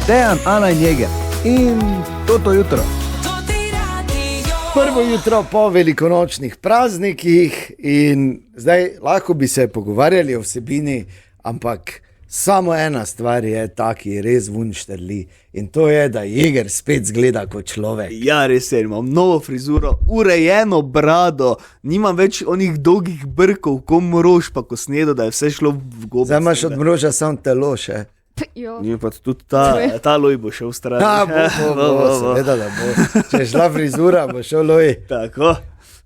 Dejan, Ana in Jeger. In to jutro. Prvo jutro po velikonočnih praznikih in zdaj lahko bi se pogovarjali o vsebini, ampak samo ena stvar je ta, ki res vunšterli, in to je, da Jeger spet zgleda kot človek. Ja, res je, imam novo frizuro, urejeno brado, nimam več onih dolgih brkov, ko morož pa ko snedo, da je vse šlo v gobe. Zdaj imaš od mroža samo telo še. Ni pa tudi ta loj bo šel v stran. Seveda, da bo. Če je šla frizura, bo šel loj. Tako.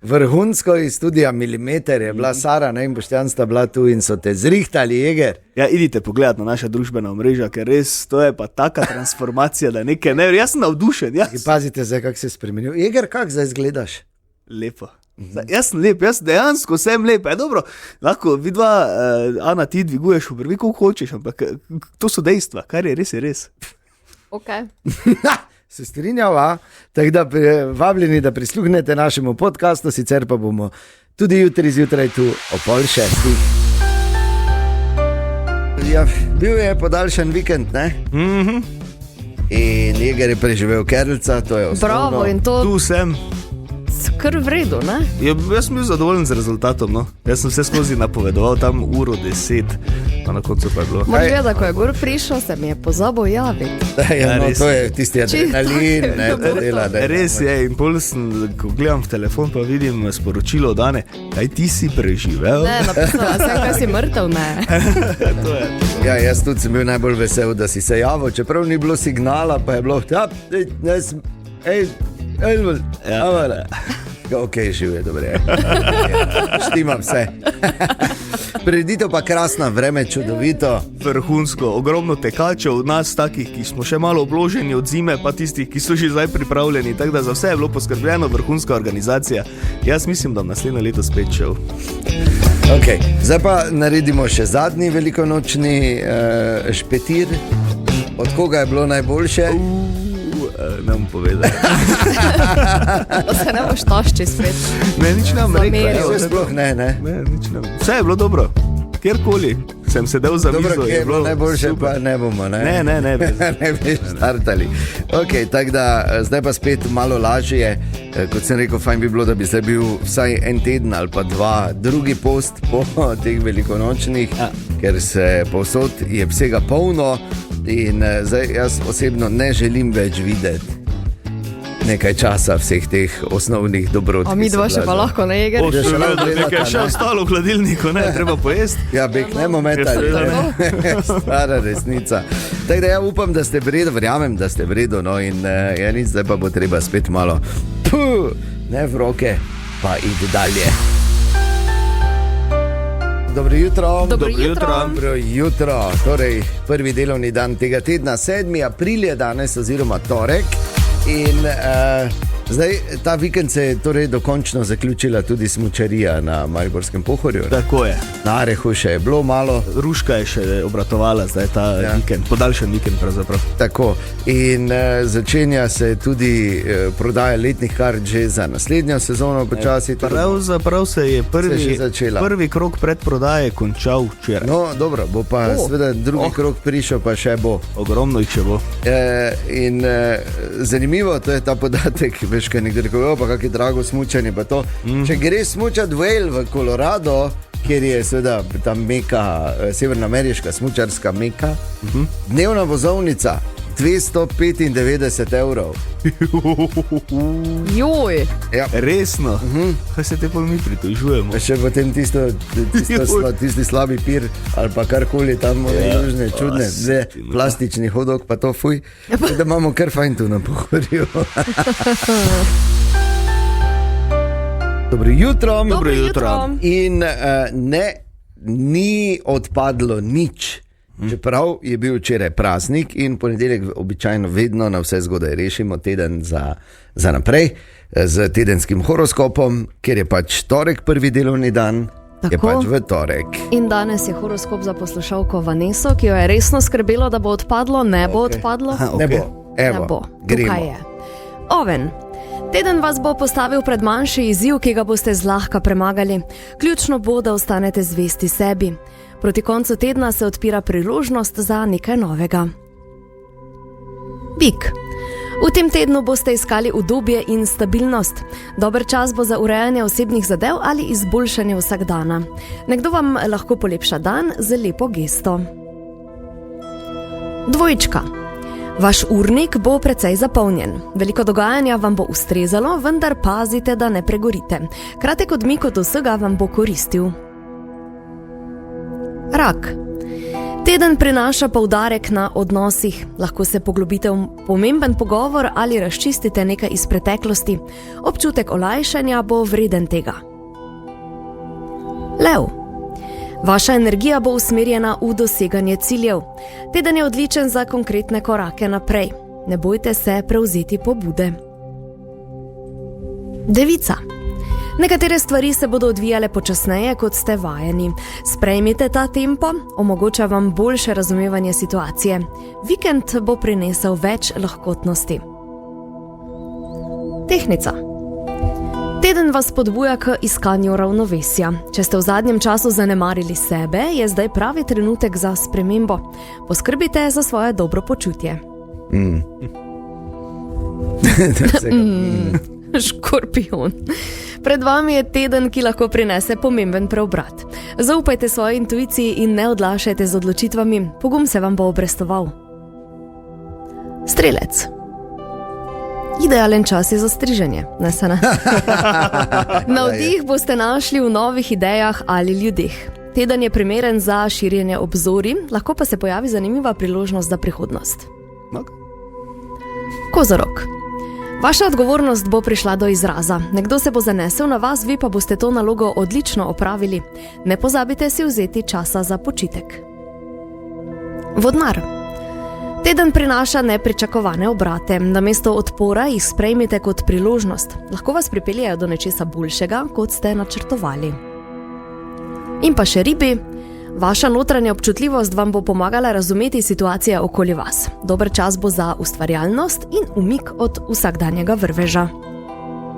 Vrhunsko iz studija Milimeter je bila Sara, ne, in Boštjan sta bila tu in so te zrihtali, Jeger. Ja, idite pogledat na naša družbena omrežja, ker res to je pa taka transformacija, da nekaj ne, jaz sem navdušen. Pazite zdaj, kak se je spremenil. Jeger, kak zdaj izgledaš? Lepo. Jaz sem lep, jaz dejansko sem lep. Dobro, lahko vidva, Ana, ti dviguješ v prvi, koliko hočeš, ampak to so dejstva, kar je res. Ok. Se strinjava, tako da vabljeni, da prisluhnete našemu podcastu, sicer pa bomo tudi jutri zjutraj tu o 5:30. Ja, bil je podaljšan vikend, ne? In Jeger je preživel Kerlca, to je osnovno. Bravo, in to Tu sem. kar v redu, ne? Ja, jaz sem bil zadovoljen z rezultatom, no. Jaz sem vse skozi napovedoval tam 1:10, pa na koncu pa je bilo. Moč vedeti, ko je gor prišel, se mi je pozabil javiti. Ja, no, res. to je tisti adrenalin, ne, to dela. Ne, Res je, in pol sem, ko gledam v telefon, pa vidim sporočilo od Ane, kaj ti si preživel? Ne, napisala sem, kaj si mrtev, ne. To je. Ja, jaz tudi sem bil najbolj vesel, da si se javil, čeprav ni bilo signala, pa je bilo, ok, živ je, dobro je. Štima vse. Prireditev pa krasna, vreme čudovito. Vrhunsko, ogromno tekačev, nas takih, ki smo še malo obloženi od zime, pa tistih, ki so že zdaj pripravljeni, tako da za vse je bilo poskrbljeno, vrhunska organizacija. Jaz mislim, da naslednje leto spet šel. Ok, zdaj pa naredimo še zadnji velikonočni špetir. Od koga je bilo najboljše? Ne bom povedal. Da se ne boš tašči spet. Ne, nič nam rekel. Vse sploh ne. Nič nam. Vse je bilo dobro. Kjerkoli sem sedel za mizo. Dobro, kje je bilo najboljše, super. pa ne bomo, ne? Ne. Ne bi štartali. Ok, tako da zdaj pa spet malo lažje. Kot sem rekel, fajn bi bilo, da bi zdaj bil vsaj en teden ali pa dva drugi post po teh velikonočnih, ker se povsod je vsega polno in zdaj jaz osebno ne želim več videti nekaj časa vseh teh osnovnih dobrot. A mi dva še pa lahko, ne, Jeger? Nekaj še ostalo v hladilniku, ne, treba pojesti. Ja, bek, ne momentali. Stara resnica. Tako da ja upam, da ste v redu, verjamem, da ste v redu, no in zdaj pa bo treba spet malo ne v roke, pa iti dalje. Dobro jutro. Torej, prvi delovni dan tega tedna, 7. april je danes oziroma torek. In zdaj ta vikend se je torej dokončno zaključila tudi smučarija na Mariborskem Pohorju. Tako je. Na Arehu še je bilo malo. Ruška je še obratovala zdaj ta vikend, podaljšan vikend pravzaprav. Tako. In začenja se tudi prodaja letnih kart že za naslednjo sezono počasi. Pravzaprav se je prvi krog predprodaje končal včeraj. No, dobro, bo pa seveda drugi krog prišel, pa še bo. Ogromno jih še bo. In zanimivo, to je ta podatek, veš, kaj nekdo rekel, pa kak je drago smučanje, pa to. Če greš smučat v Colorado, kjer je seveda ta meka, severnoameriška smučarska meka, dnevna vozovnica 295 €. Joj. Ja. Resno? Kaj se te pa mi pritožujemo? Še potem tisti slabi pir ali pa karkoli tam, južne, čudne, plastični hodok, pa to fuj, da imamo kar fajn tu na Pohorju. Dobro jutro. In ni odpadlo nič. Čeprav je bil včeraj praznik in ponedeljek običajno vedno na vse zgodaj rešimo teden za naprej z tedenskim horoskopom, ker je pač torek prvi delovni dan, je pač v torek. In danes je horoskop za poslušalko Vaneso, ki jo je resno skrbelo, da bo odpadlo, ne bo odpadlo. Ne bo, evo, gremo. Tukaj je. Oven. Teden vas bo postavil pred manjši izziv, ki ga boste zlahka premagali. Ključno bo, da ostanete zvesti sebi. Proti koncu tedna se odpira priložnost za nekaj novega. Bik. V tem tednu boste iskali udobje in stabilnost. Dober čas bo za urejanje osebnih zadev ali izboljšanje vsakdana. Nekdo vam lahko polepša dan z lepo gesto. Dvojčka. Vaš urnik bo precej zapolnjen. Veliko dogajanja vam bo ustrezalo, vendar pazite, da ne pregorite. Kratek odmik od vsega vam bo koristil. Rak. Teden prinaša poudarek na odnosih. Lahko se poglobite v pomemben pogovor ali razčistite nekaj iz preteklosti. Občutek olajšanja bo vreden tega. Lev. Vaša energija bo usmerjena v doseganje ciljev. Teden je odličen za konkretne korake naprej. Ne bojte se prevzeti pobude. Devica. Nekatere stvari se bodo odvijale počasneje, kot ste vajeni. Sprejmite ta tempo, omogoča vam boljše razumevanje situacije. Vikend bo prinesel več lahkotnosti. Tehnica. Teden vas spodbuja k iskanju ravnovesja. Če ste v zadnjem času zanemarili sebe, je zdaj pravi trenutek za spremembo. Poskrbite za svoje dobro počutje. Škorpijon. Pred vami je teden, ki lahko prinese pomemben preobrat. Zaupajte svoji intuiciji in ne odlašajte z odločitvami. Pogum se vam bo obrestoval. Strelec. Idealen čas je za striženje, ne se ne? Navdih boste našli v novih idejah ali ljudeh. Teden je primeren za širjenje obzorij, lahko pa se pojavi zanimiva priložnost za prihodnost. Kozorog. Vaša odgovornost bo prišla do izraza. Nekdo se bo zanesel na vas, vi pa boste to nalogo odlično opravili. Ne pozabite si vzeti časa za počitek. Vodnar. Teden prinaša nepričakovane obrate. Namesto odpora jih sprejmite kot priložnost. Lahko vas pripeljejo do nečesa boljšega, kot ste načrtovali. In pa še ribi. Vaša notranja občutljivost vam bo pomagala razumeti situacije okoli vas. Dober čas bo za ustvarjalnost in umik od vsakdanjega vrveža.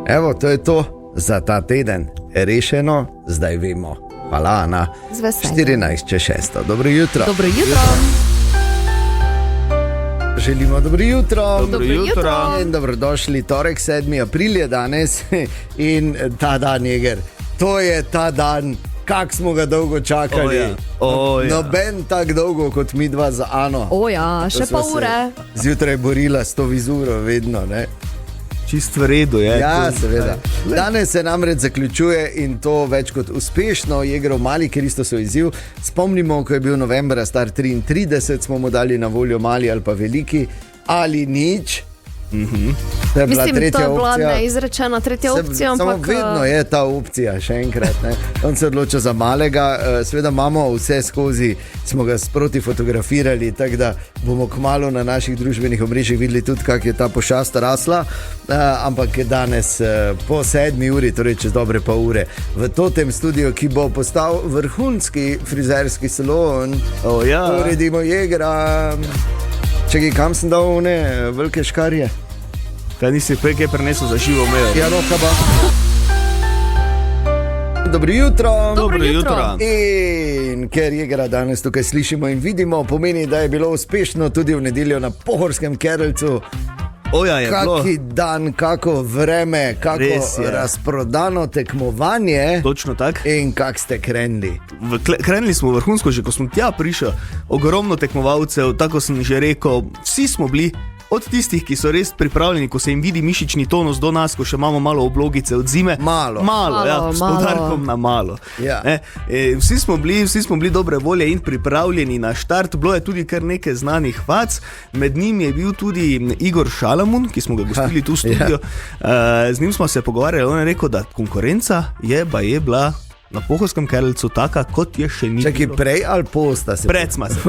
Evo, to je to za ta teden. Rešeno, zdaj vemo. Hvala, Ana. Z veseljem. 14:06. Dobro jutro. Dobro jutro. Želimo dobro jutro. Dobro jutro. In dobrodošli, torek 7. april je danes in ta dan, Jeger. To je ta dan, kak smo ga dolgo čakali. Noben tak dolgo kot mi dva za Ano. Še pol ure. Zjutraj borila s to vizuro, vedno, ne? Čist v redu je. Ja, seveda. Danes se namreč zaključuje in to več kot uspešno. Jegrov mali Kristosov izziv. Spomnimo, ko je bil novembra star 33, smo mu dali na voljo mali ali pa veliki ali nič. To je bila Mislim, tretja to je bila opcija. neizrečena tretja opcija, Samo ampak vedno je ta opcija, še enkrat. Ne? On se odloča za malega, seveda imamo vse skozi, smo ga sproti fotografirali, tako da bomo kmalu na naših družbenih omrežjih videli tudi, kak je ta pošast rasla, ampak je danes po 7 uri, torej čez dobre pol ure, v tem studiu, ki bo postal vrhunski frizerski salon. Uredimo Jegra. Čekaj, kam sem dal one velike škarje? Kaj nisi prej prenesel za živo mejo? Ja, roka ba. Dobro jutro. Dobro jutro. In ker Jegra danes tukaj slišimo in vidimo, pomeni, da je bilo uspešno tudi v nedeljo na Pohorskem Kerlcu. Kaki dan, kako vreme, kako razprodano tekmovanje. Točno tako. In kak ste krenili. Krenili smo vrhunsko, že ko smo tja prišli. Ogromno tekmovalcev, tako sem že rekel, vsi smo bili. Od tistih, ki so res pripravljeni, ko se jim vidi mišični tonus do nas, ko še imamo malo oblogice od zime. Malo, s poudarkom na malo. Ja. Vsi smo bili dobre volje in pripravljeni na štart. Bilo je tudi kar nekaj znanih fac. Med njimi je bil tudi Igor Šalamun, ki smo ga gostili tu v studiu. Z njim smo se pogovarjali, on je rekel, da konkurenca je bila na Pohorskem Kerlcu taka, kot je še ni. Čakaj, prej ali posta se? Pred smo se.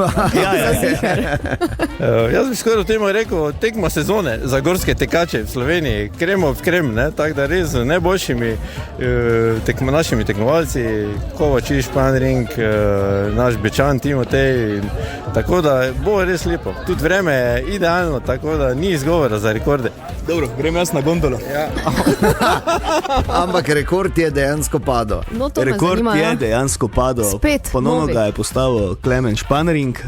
Jaz bi skoraj v temu rekel, tekma sezone za gorske tekače v Sloveniji, kremo v krem, ne? Tako da res z najboljšimi našimi tekmovalci, Kovačič, Panring, naš Bečan, Timotej, tako da bo res lepo. Tudi vreme je idealno, tako da ni izgovora za rekorde. Dobro, grem jaz na gondolo. Ja. Ampak rekord je dejansko padel. No, to rekord zanima, je ja. dejansko padel. Spet Ponovno novi. ga je postavil Klemen Španring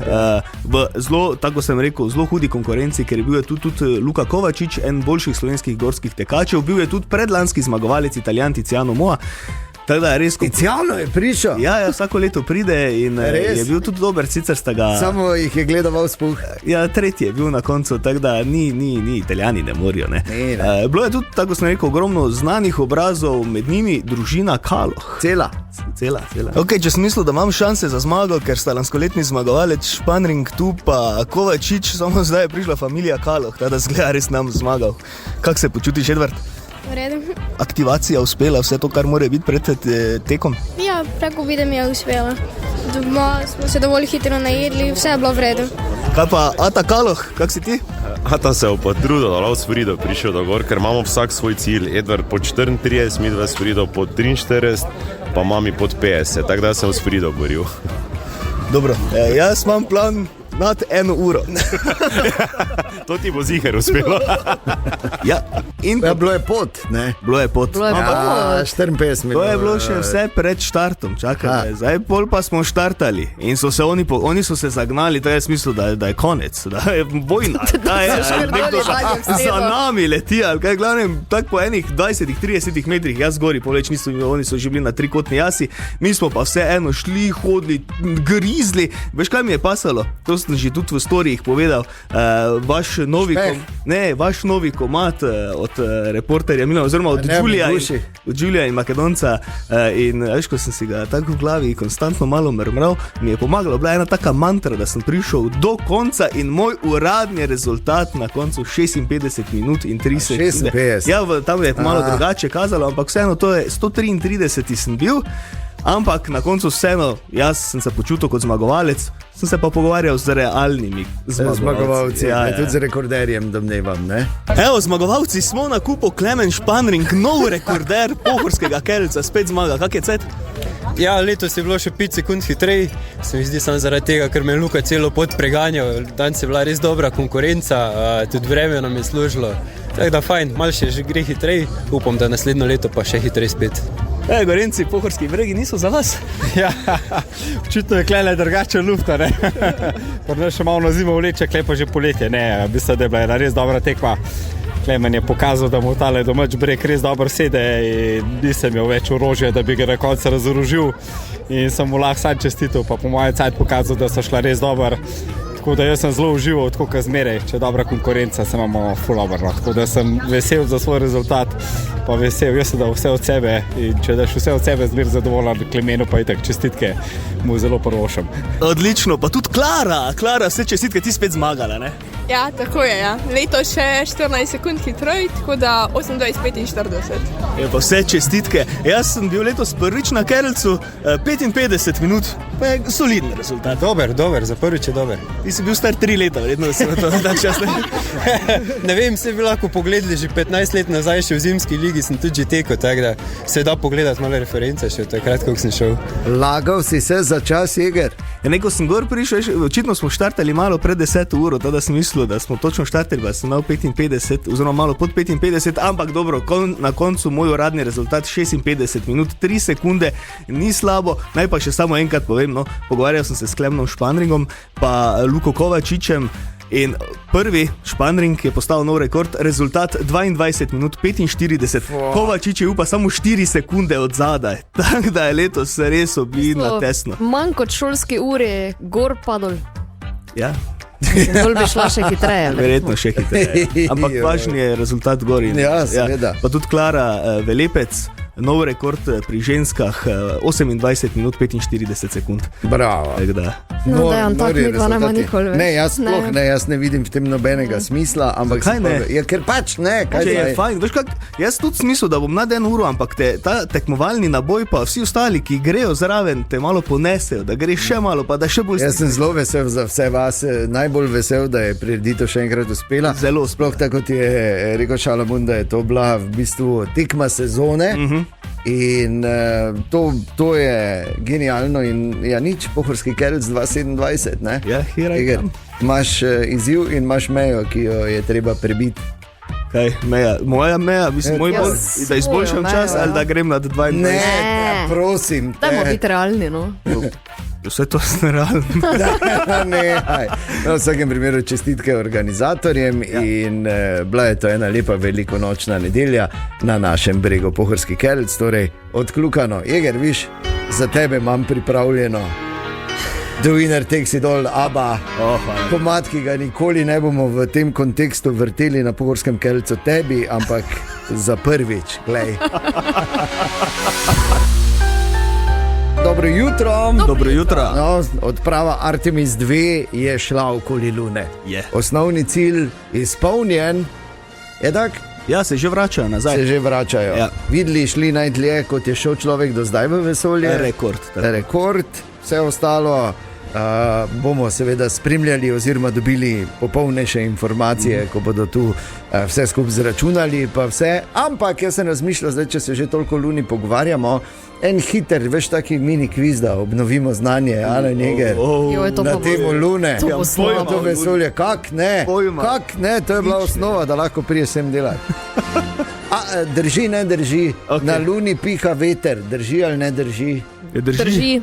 v zelo, tako sem rekel, zelo hudi konkurenci, ker je bil tudi Luka Kovačič, en boljših slovenskih gorskih tekačev, bil je tudi predlanski zmagovalec Italijan Tiziano Moa. Tako da je res Tiziano je prišel. Ja, vsako leto pride in Res? je bil tudi dober, sicer sta ga... Samo jih je gledal spuh. Ja, tretji je bil na koncu, tako da ni Italijani ne morijo. Ne. Ne. Bilo je tudi, tako sem rekel, ogromno znanih obrazov, med njimi družina Kaloh. Cela. Okay, če sem mislil, da imam šanse za zmago, ker sta lanskoletni zmagovalec Španring tu pa Kovačič, samo zdaj je prišla familija Kaloh, tako da zgleda res nam zmagal. Kako se počutiš, Edvard? V redu. Aktivacija uspela, vse to, kar mora biti pred tekom? Ja, preko videa mi je uspela. Doma smo se dovolj hitro najedli, vse je bilo v redu. Kaj pa Ata Kaloh, kak si ti? Ata se je potrudil, da je s Frido prišel do gor, ker imamo vsak svoj cilj. Edvard pod 34, midva s Frido pod 43, pa mami pod 50, tako da sem s Frido boril. Dobro, jaz imam plan nad 1 uro. To ti bo ziher uspelo. Ja, in Ja, bilo je pot, ne? bilo je pot. Bilo je Ja, pot. 54 To je bilo še vse pred štartom, čakaj, zdaj pol pa smo štartali in so se oni so se zagnali, to je smisel, da je konec, da je vojna, da je so še nekdo dali dalje v steno. za nami leti, ali kaj, glavnem, tako po enih 20-30 metrih, jaz gori, poleč niso, oni so že bili na trikotni jasi, mi smo pa vseeno šli, hodili, grizli, veš kaj mi je pasalo, to sem že tudi v storijih povedal, vaš novi komad od reporterja Milana, oziroma od Ne, Julija Buši. od Julija in Makedonca in veš, ko sem si ga tako v glavi konstantno malo mrmral, mi je pomagalo, bila ena taka mantra, da sem prišel do konca in moj uradni rezultat na koncu 56 minut in 3 sekunde. 56. Ja, tam je malo drugače kazalo, ampak vseeno to je 133 sem bil, ampak na koncu vseeno jaz sem se počutil kot zmagovalec, sem se pa pogovarjal z realnimi Zmagovalci, Ja, tudi z rekorderjem domnevam, ne? Evo, zmagovalci smo na kupu Klemen Španring, nov rekorder pohorskega kelca, spet zmaga, kak je cet? Ja, letos je bilo še 5 sekund hitreje, se mi zdi samo zaradi tega, ker me je Luka celo pot preganjal. Danes je bila res dobra konkurenca, tudi vreme nam je služilo. Tako da fajn, malo še že gre hitreje, upam, da naslednjo leto pa še hitreje spet. Gorenci, pohorski bregi niso za vas. Ja, očitno je klele drugače lufta, ne. Prvo še malo na zimo vleče, klej pa že poletje, ne. Mislim, da je bila ena res dobra tekma. Klemen je pokazal, da mu tale domač breg res dobro sede in nisem imel več orožja, da bi ga na koncu razorožil. In sem mu lahko sam čestital, pa po mojem cajt pokazal, da so šla res dobro. Tako da jaz sem zelo užival, tako kot zmeraj, če je dobra konkurenca, se imamo ful dobro. Tako da sem vesel za svoj rezultat, pa vesel, jaz sem dal vse od sebe in če daš vse od sebe, zmer zadovoljen, Klemenu pa itak čestitke, mu zelo prvošam. Odlično, pa tudi Klara, vse čestitke, ti spet zmagala, ne? Ja, tako je, ja. Leto še 14 sekund hitreje, tako da 28:45. Je pa vse čestitke. Jaz sem bil letos prvič na Kerlcu, 55 minut, pa je soliden rezultat. Dober, za prvič je dober. Ti si bil star 3 leta, verjetno si na to tak čas. Ne vem, se bi lahko pogledali, že 15 let nazaj še v zimski ligi sem tudi že tekel, tako da se da pogledati malo reference še takrat, ko sem šel. Lagal si se za čas iger. Ja, neko sem gor prišel, očitno smo štartali malo pred 10 uro, tada sem mislil, da smo točno štartali, pa sem imel 55, oziroma malo pod 55, ampak dobro, na koncu moj uradni rezultat 56 minut, 3 sekunde, ni slabo. Naj pa še samo enkrat povem, no, pogovarjal sem se s Klemenom Španringom, pa Luko Kovačičem in prvi Španring je postavil nov rekord, rezultat 22 minut 45, Kovačič je upa samo 4 sekunde od zadaj, tako da je letos res obilno tesno. Manj kot šolski uri, gor pa dol. Ja. Bolj bi šla še hitreje. ne? Verjetno še hitreje. Ampak važni je rezultat gori. Ja, seveda. Pa tudi Klara Velepec, nov rekord pri ženskah, 28 minut 45 sekund. Bravo. Tako da. No, Dejan, tako nori midva nema rezultati. nikoli več. Ne, jaz sploh ne, jaz ne vidim v tem nobenega smisla, ampak Zakaj ne? Ja, ker pač ne, kaj Če je zdaj? fajn, veš kak, jaz tudi smisel, da bom nad 1 uro, ampak ta tekmovalni naboj pa vsi ostali, ki grejo zraven, te malo ponesejo, da greš še malo, pa da še bolj Jaz sem zelo vesel za vse vas, najbolj vesel, da je prireditev še enkrat uspela. Zelo Sploh tako kot je rekel Šalamun, da je to bila v bistvu tekma sezone. In to je genialno in ja, nič, pohorski Kelc 2027, ne? Ja, here I Iger, come. imaš izziv in imaš mejo, ki jo je treba prebiti. Kaj, meja, moja meja, mislim, moj Ja, bolj, da izboljšam svojo čas mejo, ali ja. da grem nad 22. Ne, prosim. Dajmo biti realni, no. Vse to je realno. No, v vsakem primeru čestitke organizatorjem in bila je to ena lepa velikonočna nedelja na našem bregu Pohorski Kelc, torej odkljukano. Jeger, viš, za tebe imam pripravljeno The Winner Takes It All, ABBA, komad, ki ga nikoli ne bomo v tem kontekstu vrteli na Pohorskem Kelcu tebi, ampak za prvič, glej. Dobro jutro. Dobro jutro. No, odprava Artemis 2 je šla okoli Lune. Osnovni cilj izpolnjen. Je tak? Ja, se že vračajo nazaj. Se že vračajo. Ja. Videli, šli najdlje, kot je šel človek do zdaj v vesolje. Rekord. Vse ostalo bomo seveda spremljali oziroma dobili popolnejše informacije, ko bodo tu vse skupaj zračunali, pa vse. Ampak jaz sem razmišljal, zdaj, če se že toliko o Luni pogovarjamo, en hiter, veš, taki mini kviz, da obnovimo znanje, ali Jeger, na temo Lune. To vesolje, kak ne, to je bila osnova, da lahko priješ sem delati. Drži, ne drži, na Luni piha veter, drži ali ne drži? Drži.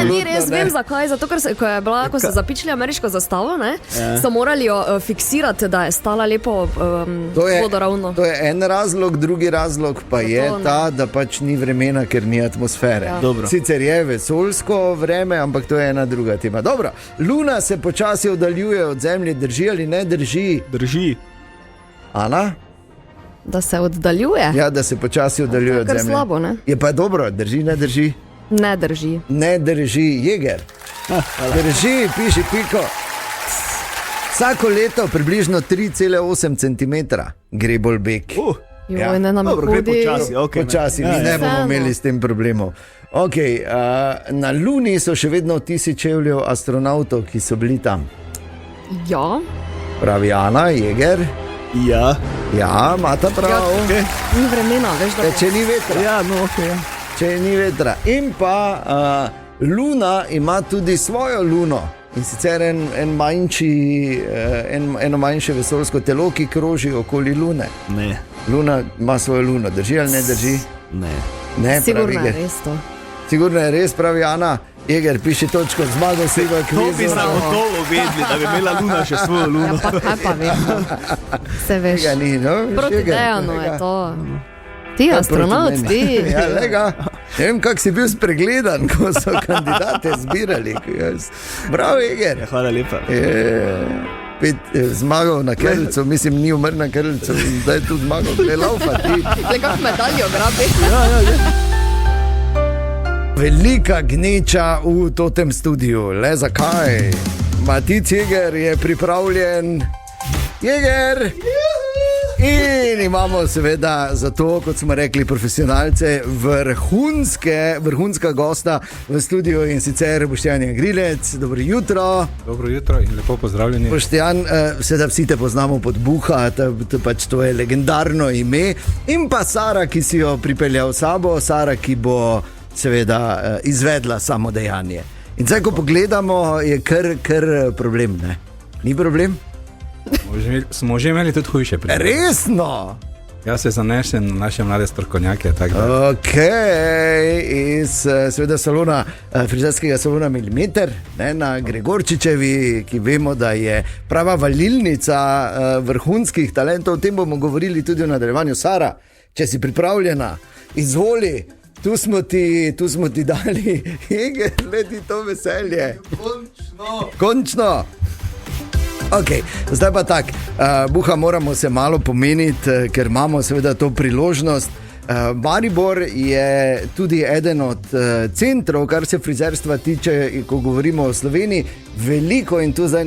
Ni res, vem zakaj. Zato, ker ko so zapičili ameriško zastavo, so morali jo fiksirati, da je stala lepo vodoravno. To je en razlog, drugi razlog pa je ta, da pač ni vremena, ker ni atmosfere. Sicer je vesoljsko vreme, ampak to je ena druga tema. Dobro, Luna se počasi oddaljuje od Zemlje, drži ali ne drži? Drži. Ana? Da se oddaljuje? Ja, da se počasi oddaljuje od Zemlje. Kar slabo, ne? Je pa dobro, drži, ne drži? Ne drži. Ne drži, Jeger. Drži, piši piko. Vsako leto približno 3,8 cm gre bolj bek. Joj, ne nam hodi. Počasi, mi ne bomo imeli s tem problemov. Na Luni so še vedno vtisi čevljev astronautov, ki so bili tam. Ja. Pravi Ana, Jeger. Ja, imata prav. Ni vremena, veš, da... Če ni vetra. Ja, no, ja. Če ni vetra. In pa Luna ima tudi svojo luno. In sicer eno manjše vesoljsko telo, ki kroži okoli Lune. Ne. Luna ima svojo luno. Drži ali ne drži? Ne. Sigurno je res to. Sigurno je res, pravi Ana. Jeger, piši točko, zmagal si v kvizu. To bi zagotovo vedeli, da bi imela Luna še svojo luno. Ja, pa kaj pa vemo. Se veš. Proti Dejanu je to. Ti astronaut, ti. Ja, lega. Ne vem, kak si bil spregledan, ko so kandidate zbirali. Bravo, Jeger. Hvala lepa. Zmagal na Krlcu, mislim, ni umrl na Krlcu, zdaj tudi zmagal, gre laufa ti. Le kak medaljo grabi. Ja. Velika gneča v tem studiu, le zakaj? Matic Jeger je pripravljen. Jeger! In imamo seveda zato, kot smo rekli, profesionalce, vrhunska gosta v studiu in sicer Boštjan Grilec. Dobro jutro. Dobro jutro in lepo pozdravljeni. Boštjan, seveda vsi te poznamo pod Buha, pač to je legendarno ime. In pa Sara, ki si jo pripeljal s sabo, Sara, ki bo seveda izvedla samo dejanje. In zdaj, ko pogledamo, je kar problem, ne? Ni problem? Smo že imeli tudi hujše primere. Resno? Jaz se zanesem na naše mlade strokovnjake. Iz seveda salona, frizerskega salona Milimeter, na Gregorčičevi, ki vemo, da je prava valilnica vrhunskih talentov. O tem bomo govorili tudi v nadaljevanju. Sara, če si pripravljena, izvoli. Tu smo ti dali, Jeger, leti to veselje. Končno. Zdaj pa tak, Buha moramo se malo pomeniti, ker imamo seveda to priložnost. Maribor je tudi eden od centrov, kar se frizerstva tiče, ko govorimo o Sloveniji, veliko, in tu zdaj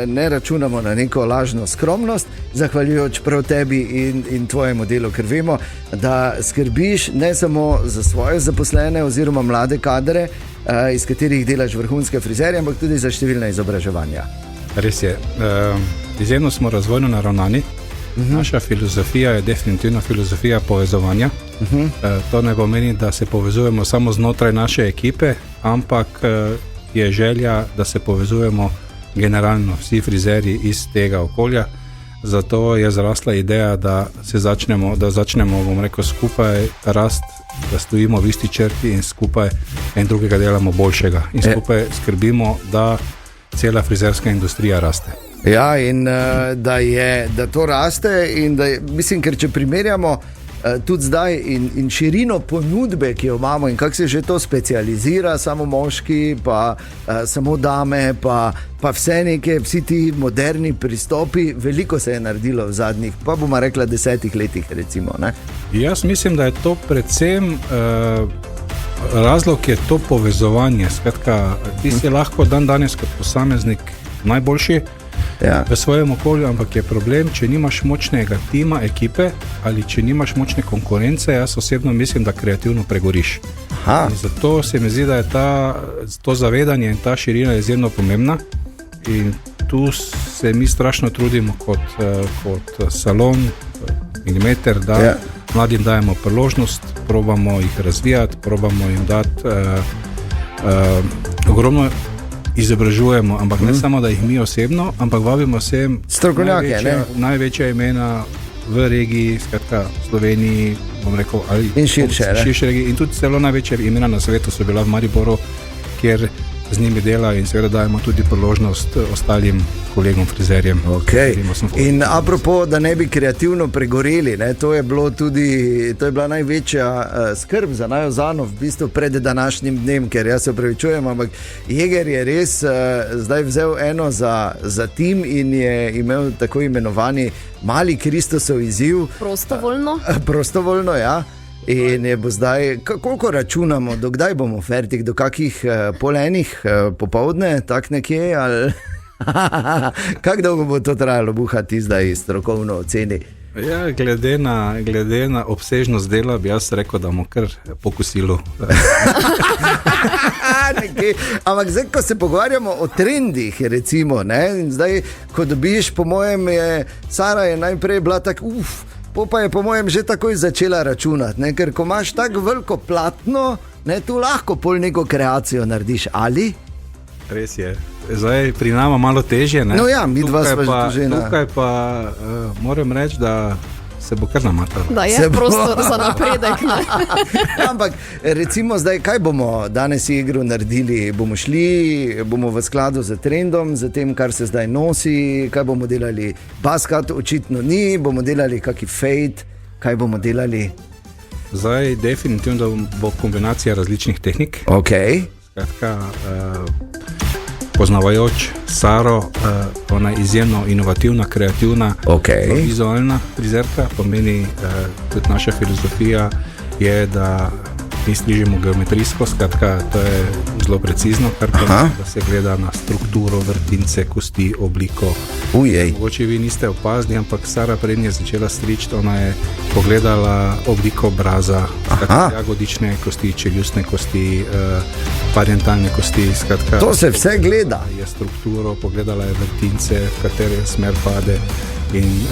ne računamo na neko lažno skromnost, zahvaljujoč prav tebi in tvojemu delu, ker vemo, da skrbiš ne samo za svoje zaposlene oziroma mlade kadre, iz katerih delaš vrhunske frizerje, ampak tudi za številna izobraževanja. Res je. Izjemno smo razvojno naravnani. Naša filozofija je definitivno filozofija povezovanja. To ne pomeni, da se povezujemo samo znotraj naše ekipe, ampak je želja, da se povezujemo generalno vsi frizerji iz tega okolja. Zato je zrasla ideja, da začnemo, bom rekel, skupaj rast, da stojimo v isti črti in skupaj en drugega delamo boljšega. In skupaj skrbimo, da cela frizerska industrija raste. Ja, in da to raste, in da mislim, ker če primerjamo tudi zdaj in širino ponudbe, ki jo imamo, in kako se že to specializira, samo moški, pa samo dame, pa vse neke, vsi ti moderni pristopi, veliko se je naredilo v zadnjih, pa bomo rekla 10 letih, recimo, ne? Jaz mislim, da je to predvsem razlog je to povezovanje. Skratka, ti si lahko dan danes kot posameznik najboljši v svojem okolju, ampak je problem, če nimaš močnega tima, ekipe, ali če nimaš močne konkurence. Jaz osebno mislim, da kreativno pregoriš. Zato se mi zdi, da je to zavedanje in ta širina izjemno pomembna, in tu se mi strašno trudimo kot salon Milimeter, da mladim dajemo priložnost, probamo jih razvijati, probamo jim dati ogromno izobražujemo, ampak ne samo, da jih mi osebno, ampak vabimo vsem največja imena v regiji, skratka v Sloveniji, bom rekel, ali in širše regiji, in tudi celo največja imena na svetu so bila v Mariboru, kjer z njimi dela, in seveda dajemo tudi priložnost ostalim kolegom frizerjem. In apropo, da ne bi kreativno pregoreli, ne, to je bila največja skrb za Najo Zanov v bistvu pred današnjim dnem, ker jaz se opravičujem, ampak Jeger je res zdaj vzel eno za tim in je imel tako imenovani mali Kristusov izziv. Prostovoljno, ja. In je bo zdaj, koliko računamo, do kdaj bomo fertik, do kakih pol enih popovdne, tak nekje, ali kako dolgo bo to trajalo, buhati zdaj strokovno oceni? Ja, glede na obsežnost dela bi jaz rekel, da bomo kar pokusilo. Ampak zdaj, ko se pogovarjamo o trendih, recimo, ne, zdaj, ko dobiš, po mojem, Sara je najprej bila tako, pa je po mojem že takoj začela računati, ne? Ker ko imaš tako veliko platno, ne, tu lahko pol neko kreacijo narediš, ali? Res je. Zdaj pri nama malo težje, ne? No ja, mi dva sva že žena. Tukaj pa moram reči, da se bo kar namatalo. Da je prostor za napredek. Ampak recimo zdaj, kaj bomo danes igro naredili? Bomo v skladu z trendom, z tem, kar se zdaj nosi, kaj bomo delali? Baskat očitno ni, bomo delali kaki fade, kaj bomo delali? Zdaj definitivno bo kombinacija različnih tehnik. Skratka, poznavajoč Saro, ona je izjemno inovativna, kreativna, vizualna frizerka, pomeni tudi naša filozofija je, da mi strižemo geometrijsko, skratka, to je zelo precizno, kar pomeni, da se gleda na strukturo, vrtince, kosti, obliko. Mogoče vi niste opazili, ampak Sara prednje je začela striči, ona je pogledala obliko obraza, jagodične kosti, čeljustne kosti, parientalne kosti, skratka. To se vse gleda. Je strukturo, pogledala je vrtince, v katere smer pade, in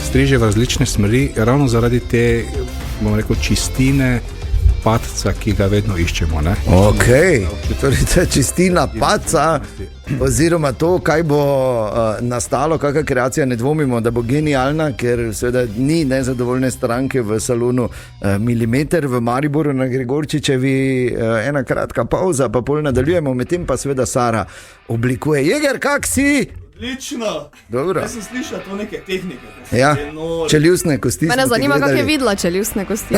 striže v različne smeri, ravno zaradi te, bom rekel, čistine padca, ki ga vedno iščemo, ne? Torej to je čistina padca, oziroma to, kaj bo nastalo, kakšna kreacija, ne dvomimo, da bo genialna, ker seveda ni nezadovoljne stranke v salonu Milimeter v Mariboru na Gregorčičevi. Ena kratka pauza, pa pol nadaljujemo, medtem pa seveda Sara oblikuje. Jeger, kak si? Odlično. Dobro. Jaz sem slišal to neke tehnike. Ja, čeljustne kosti. Mene zanima, kako je videla čeljustne kosti.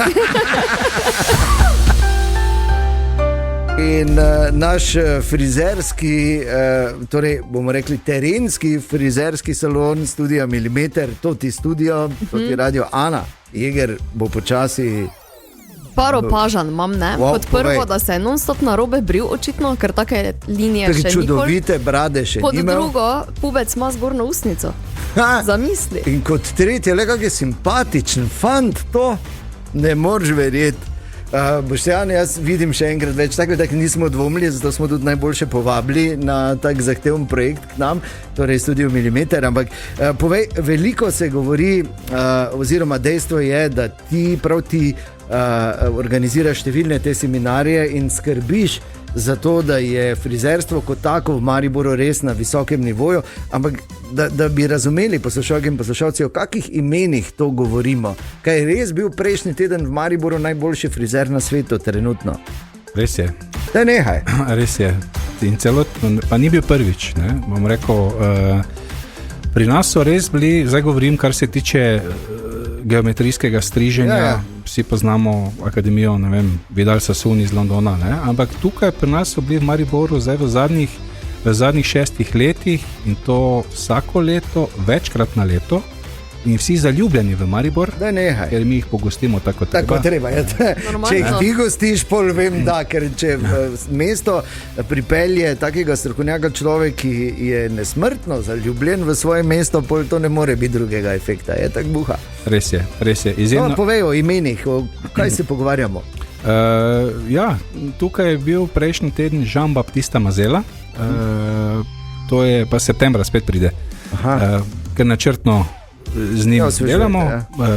In naš frizerski, torej bomo rekli terenski frizerski salon Studia Milimeter, Toti Studio, Toti Radio, Ana Jeger bo počasi... Par opažanj imam, ne? Kot prvo, da se je non-stop narobe bril, očitno, ker take linije še nikoli. Čudovite brade še nimel. Pod drugo, pubec ima zgornjo usnico. Zamisli. In kot tretje, le kak je simpatičen fant, to ne moreš verjeti. Boštjan, jaz vidim še enkrat več, tako nismo dvomili, zato smo tudi najboljše povabili na tak zahteven projekt k nam, torej Studio Milimeter, ampak povej, veliko se govori, oziroma dejstvo je, da ti organiziraš številne te seminarje in skrbiš zato, da je frizerstvo kot tako v Mariboru res na visokem nivoju, ampak da bi razumeli poslušalke in poslušalci, o kakih imenih to govorimo. Kaj je res bil prejšnji teden v Mariboru najboljši frizer na svetu trenutno? Res je. Da nehaj. Res je. In celotno, pa ni bil prvič, ne? Bom rekel, pri nas so res bili, zdaj govorim, kar se tiče geometrijskega striženja, vsi poznamo akademijo, ne vem, Vidal Sassoon iz Londona, ne? Ampak tukaj pri nas so bili v Mariboru zdaj v zadnjih 6 letih in to vsako leto, večkrat na leto, in vsi zaljubljeni v Maribor, ker mi jih pogostimo tako treba. Ja, če jih ti gostiš, pol vem, da, ker če v mesto pripelje takega strokovnjaka človek, ki je nesmrtno zaljubljen v svoje mesto, pol to ne more biti drugega efekta, je tak buha. Res je. Izjemno... povej o imenih, kaj se pogovarjamo? Tukaj je bil prejšnji teden Jean-Baptiste Mazela, to je pa septembra spet pride, ker načrtno z njim delamo.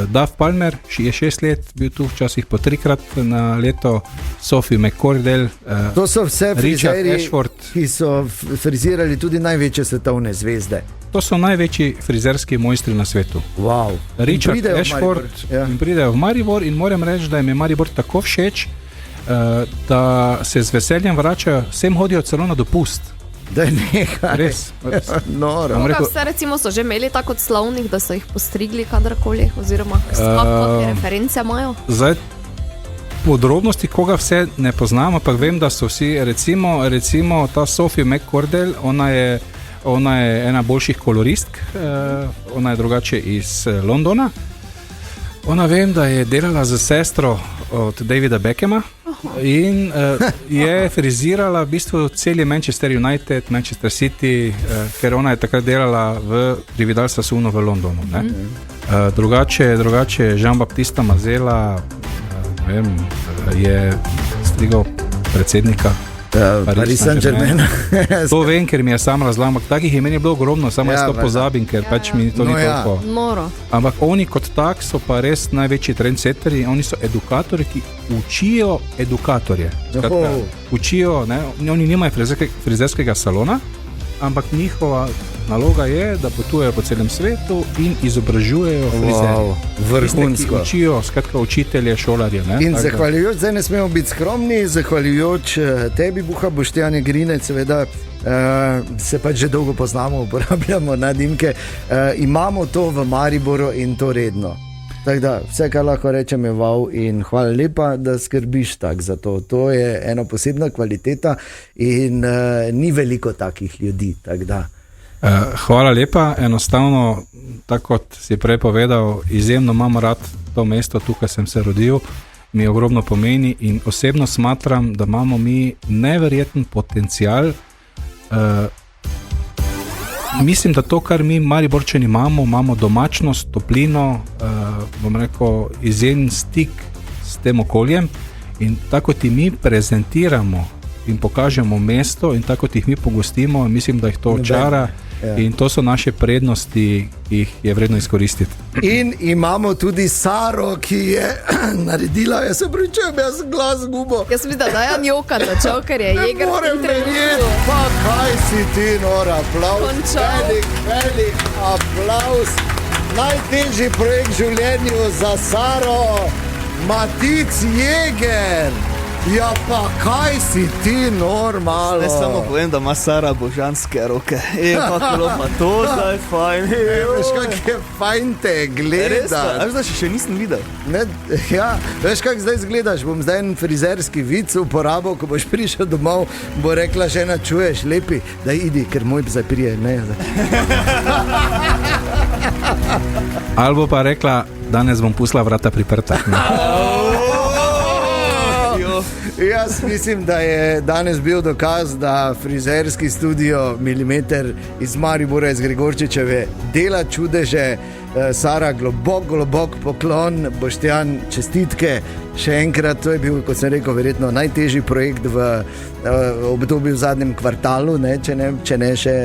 Duff Palmer je 6 let, bil tu včasih po 3-krat na leto, Sophie McCordell, to so vse frizeri, Ashford, ki so frizirali tudi največje svetovne zvezde. To so največji frizerski mojstri na svetu. Wow. Richard Ashford in pridejo v Maribor in moram reči, da jim je Maribor tako všeč, da se z veseljem vračajo, sem hodijo celo na dopust. Da je nekaj. Res. Noro. Vse recimo so že imeli tako od slavnih, da so jih postrigli kadarkoli, oziroma kakšne reference imajo? Zdaj, podrobnosti, koga vse ne poznamo, pa vem, da so vsi, recimo ta Sophie McCordell, ona je ena boljših koloristk, ona je drugače iz Londona. Ona vem, da je delala z sestro od Davida Beckhama in je frizirala v bistvu celi Manchester United, Manchester City, ker ona je takrat delala pri Vidal Sassoonu v Londonu. Drugače Jean-Baptiste Mazela, je strigal predsednika Paris Saint-Germain. To vem, ker mi je sam razlagal, ampak takih imen je bilo ogromno, samo jaz to pozabim, ker pač mi to ni toliko. Noro. Ampak oni kot tak so pa res največji trendsetteri, oni so edukatorji, ki učijo edukatorje. Učijo, ne? Oni nimajo frizerskega salona, ampak njihova naloga je, da potujejo po celem svetu in izobražujejo frizerje. Vrhunsko. Učijo, skratka, učitelje, šolarje. Ne? In zahvaljujoč, zdaj ne smemo biti skromni, zahvaljujoč tebi, Buha, Boštjane Grinec, seveda se pač že dolgo poznamo, uporabljamo nadimke, imamo to v Mariboru in to redno. Tako da, vse, kar lahko rečem, je wow in hvala lepa, da skrbiš tak za to. To je ena posebna kvaliteta in ni veliko takih ljudi, tako da. Hvala lepa, enostavno, tako kot si prej povedal, izjemno imam rad to mesto, tukaj sem se rodil, mi ogromno pomeni in osebno smatram, da imamo mi neverjeten potencial. Mislim, da to, kar mi Mariborčani imamo domačnost, toplino, bom rekel, izjemen stik s tem okoljem in tako ti mi prezentiramo in pokažemo mesto in tako jih mi pogostimo, mislim, da jih to očara. In to so naše prednosti, ki jih je vredno izkoristiti. In imamo tudi Saro, ki je naredila, jaz se pričujem, jaz glas gubo. Jaz mislim, da Dajan joka začel, ker je Jeger. Ne morem verjeti, pa kaj si ti, Nora, aplauz, velik aplauz. Najtežji projekt v življenju za Saro, Matic Jeger. Ja, pa kaj si ti, normalno? Ne samo povem, da ima Sara božanske roke. Pa to zdaj fajn. Veš, kak je fajn te gleda. Veš, da še nisem videl. Veš, kak zdaj zgledaš? Bom zdaj en frizerski vic uporabil, ko boš prišel domov, bo rekla žena, čuješ, lepi, da idi, ker moj zaprije. Ali bo pa rekla, danes bom pustila vrata priprta. Jaz mislim, da je danes bil dokaz, da frizerski studio Milimeter iz Maribora, iz Gregorčičeve dela čudeže. Sara, globok poklon, Boštjan, čestitke. Še enkrat, to je bil, kot sem rekel, verjetno najtežji projekt v obdobju v zadnjem kvartalu, če ne še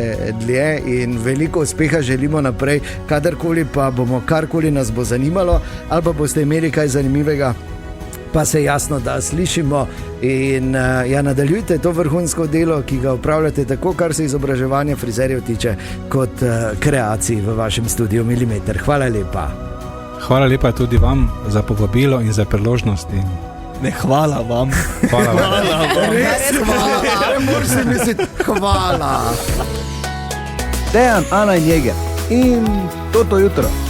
dlje, in veliko uspeha želimo naprej, kadarkoli pa bomo, karkoli nas bo zanimalo, ali pa boste imeli kaj zanimivega, pa se jasno, da slišimo In ja, nadaljujte to vrhunsko delo, ki ga upravljate tako, kar se izobraževanja frizerjev tiče, kot kreacij v vašem studiu Milimeter. Hvala lepa. Hvala lepa tudi vam za povabilo in za priložnost. Ne, hvala vam. Hvala vam. Res hvala, ne moreš si misliti, hvala. Dejan, Ana in Jeger in Toto jutro.